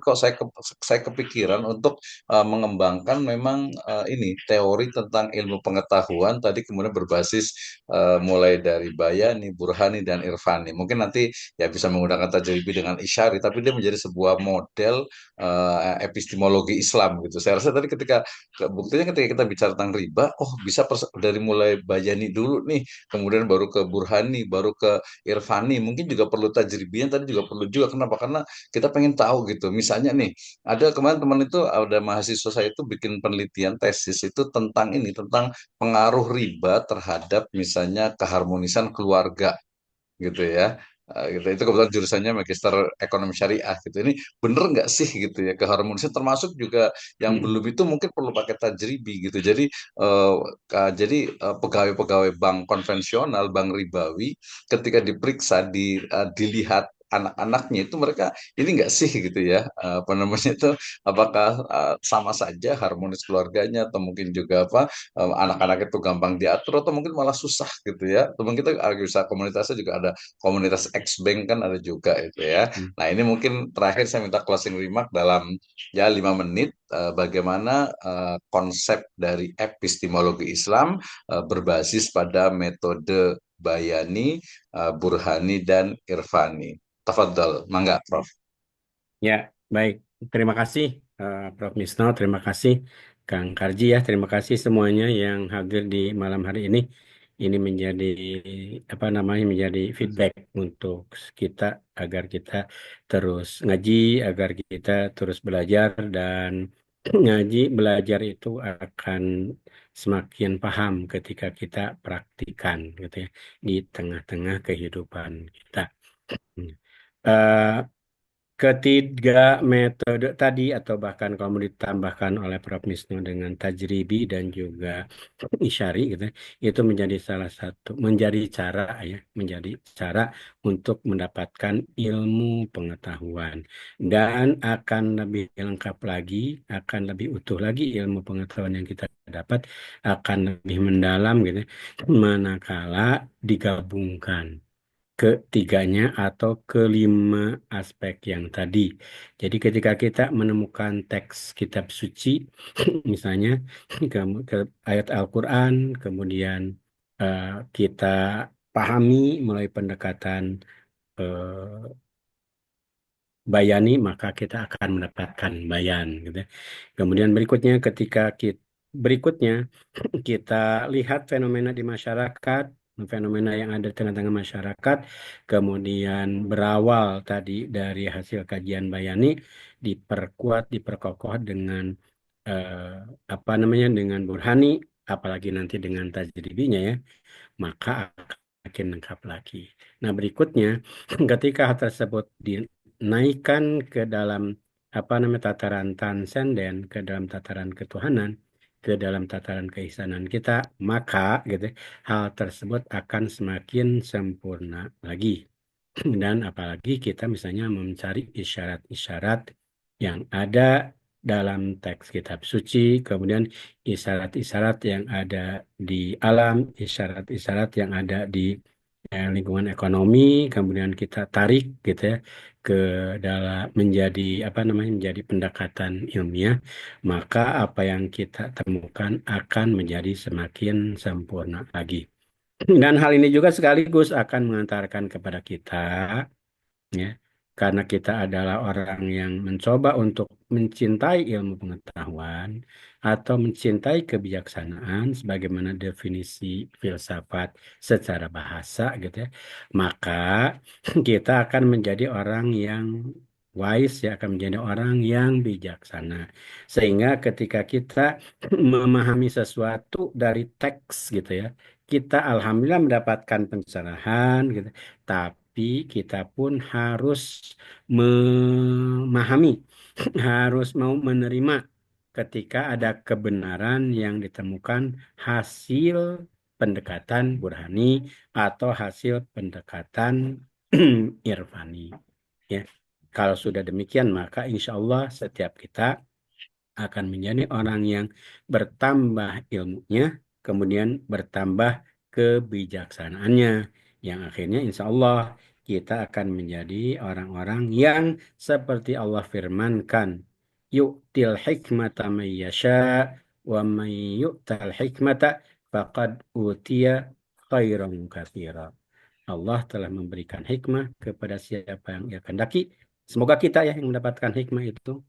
kok saya kepikiran untuk mengembangkan memang ini teori tentang ilmu pengetahuan tadi kemudian berbasis mulai dari Bayani, Burhani dan Irfani. Mungkin nanti ya bisa menggunakan tajribi dengan Isyari, tapi dia menjadi sebuah model epistemologi Islam gitu. Saya rasa tadi buktinya ketika kita bicara tentang riba, oh bisa dari mulai Bayani dulu nih, kemudian baru ke Burhani, baru ke Irfani. Mungkin juga perlu tajribian tadi juga perlu juga. Kenapa? Karena kita pengen tahu gitu. Misalnya nih, ada kemarin teman itu ada mahasiswa saya itu bikin penelitian tesis itu tentang ini, tentang pengaruh riba terhadap misalnya keharmonisan keluarga gitu ya. Gitu. Itu kebetulan jurusannya Magister Ekonomi Syariah gitu. Ini bener nggak sih gitu ya keharmonisan termasuk juga yang belum itu mungkin perlu pakai tajribi gitu. Jadi pegawai-pegawai bank konvensional, bank ribawi ketika diperiksa dilihat anak-anaknya itu mereka ini enggak sih gitu ya apa namanya itu apakah sama saja harmonis keluarganya atau mungkin juga apa anak-anak itu gampang diatur atau mungkin malah susah gitu ya teman kita bisa komunitasnya juga ada komunitas X-Bank kan ada juga itu ya. Hmm. Nah ini mungkin terakhir saya minta closing remark dalam ya 5 menit bagaimana konsep dari epistemologi Islam berbasis pada metode Bayani, Burhani dan Irfani. Tafadhal, mangga, Prof. Ya, baik. Terima kasih Prof. Misno, terima kasih Kang Karji ya, terima kasih semuanya yang hadir di malam hari ini. Ini menjadi apa namanya menjadi feedback untuk kita agar kita terus ngaji, agar kita terus belajar dan ngaji belajar itu akan semakin paham ketika kita praktikan gitu ya di tengah-tengah kehidupan kita. Hmm. Eh, Ketiga metode tadi atau bahkan kalau mau ditambahkan oleh Prof. Misno dengan tajribi dan juga isyari gitu ya, itu menjadi salah satu menjadi cara untuk mendapatkan ilmu pengetahuan dan akan lebih lengkap lagi, akan lebih utuh lagi ilmu pengetahuan yang kita dapat akan lebih mendalam gitu ya, manakala digabungkan ketiganya atau kelima aspek yang tadi. Jadi ketika kita menemukan teks kitab suci, misalnya ke ayat Al-Quran, kemudian eh, kita pahami mulai pendekatan bayani, maka kita akan mendapatkan bayan, gitu ya. Kemudian berikutnya kita lihat fenomena di masyarakat, fenomena yang ada di tengah-tengah masyarakat, kemudian berawal tadi dari hasil kajian bayani, diperkuat, diperkokoh dengan apa namanya, dengan burhani, apalagi nanti dengan tajribinya ya, maka akan makin lengkap lagi. Nah, berikutnya, ketika hal tersebut dinaikkan ke dalam apa namanya tataran transenden, ke dalam tataran ketuhanan, ke dalam tataran keisanan kita, maka gitu hal tersebut akan semakin sempurna lagi. Dan apalagi kita misalnya mencari isyarat-isyarat yang ada dalam teks kitab suci, kemudian isyarat-isyarat yang ada di alam, isyarat-isyarat yang ada di lingkungan ekonomi, kemudian kita tarik gitu ya ke dalam menjadi apa namanya menjadi pendekatan ilmiah, maka apa yang kita temukan akan menjadi semakin sempurna lagi. Dan hal ini juga sekaligus akan mengantarkan kepada kita ya karena kita adalah orang yang mencoba untuk mencintai ilmu pengetahuan atau mencintai kebijaksanaan sebagaimana definisi filsafat secara bahasa gitu ya, maka kita akan menjadi orang yang wise ya, akan menjadi orang yang bijaksana sehingga ketika kita memahami sesuatu dari teks gitu ya, kita alhamdulillah mendapatkan pencerahan gitu, tapi kita pun harus memahami, harus mau menerima ketika ada kebenaran yang ditemukan hasil pendekatan burhani atau hasil pendekatan irfani. Ya, kalau sudah demikian maka insya Allah setiap kita akan menjadi orang yang bertambah ilmunya, kemudian bertambah kebijaksanaannya, yang akhirnya insya Allah kita akan menjadi orang-orang yang seperti Allah firmankan, yu'til hikmata may yasha wa may yu'tal hikmata faqad utiya khairan katsira. Allah telah memberikan hikmah kepada siapa yang ia kehendaki. Semoga kita ya yang mendapatkan hikmah itu.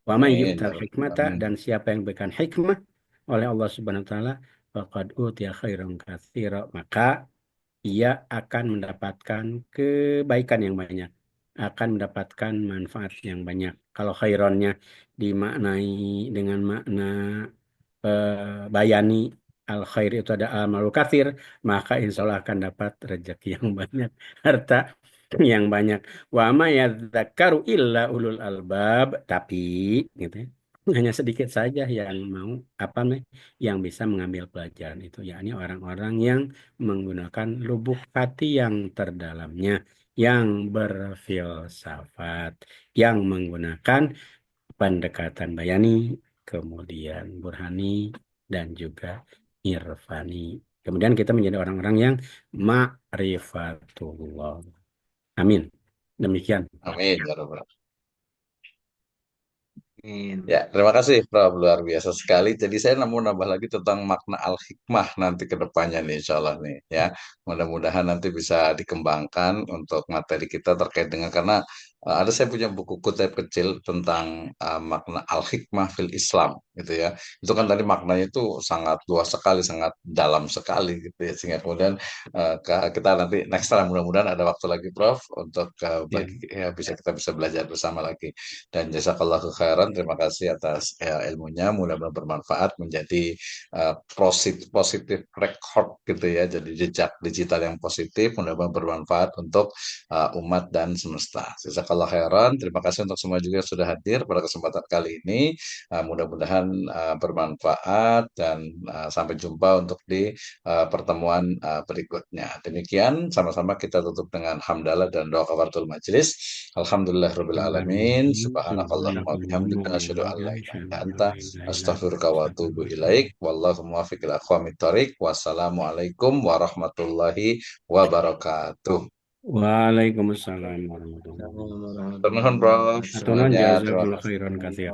Wa may Amin, ya yu'tal Rabbal hikmata, Alamin. dan siapa yang diberikan hikmah oleh Allah Subhanahu wa taala, faqad utiya khairan katsira, maka ia akan mendapatkan kebaikan yang banyak, akan mendapatkan manfaat yang banyak. Kalau khaironnya dimaknai dengan makna bayani, al khair itu ada amalul katsir, maka insya Allah akan dapat rezeki yang banyak, harta yang banyak. Wa ma yadzakkaru illa ulul albab, tapi gitu ya, hanya sedikit saja yang mau apa nih, yang bisa mengambil pelajaran itu, yakni orang-orang yang menggunakan lubuk hati yang terdalamnya, yang berfilsafat, yang menggunakan pendekatan bayani, kemudian burhani, dan juga irfani. Kemudian kita menjadi orang-orang yang ma'rifatullah. Amin. Demikian. Amin, ya Rabbal. Amin. Ya, terima kasih, Prof. Luar biasa sekali. Jadi saya mau nambah lagi tentang makna al-hikmah nanti ke depannya nih, insya Allah nih. Ya, mudah-mudahan nanti bisa dikembangkan untuk materi kita terkait dengan, karena ada saya punya buku kutip kecil tentang makna al-hikmah fil Islam, gitu ya. Itu kan tadi maknanya itu sangat luas sekali, sangat dalam sekali, gitu ya. Sehingga kemudian kita nanti next time mudah-mudahan ada waktu lagi, Prof, untuk Ya. bagi ya kita bisa belajar bersama lagi. Dan jazakallahu khairan, terima kasih atas ilmunya, mudah-mudahan bermanfaat menjadi positif, positif record gitu ya, jadi jejak digital yang positif, mudah-mudahan bermanfaat untuk umat dan semesta. Jazakallahu khairan, terima kasih untuk semua juga yang sudah hadir pada kesempatan kali ini. Mudah-mudahan bermanfaat dan sampai jumpa untuk di pertemuan berikutnya. Demikian, sama-sama kita tutup dengan hamdalah dan doa kafaratul majelis. Alhamdulillahirabbil alamin. Subhanakallahumma bihamdika asyhadu an la ilaha illa anta astaghfiruka wa atubu ilaik. Wallahu muwaffiq ila aqwamit thoriq. Wassalamualaikum warahmatullahi wabarakatuh. Waalaikumsalam warahmatullahi wabarakatuh. Terima kasih, Prof. Aturun Semuanya, terima jazakallahu kasih. khairan katsiran.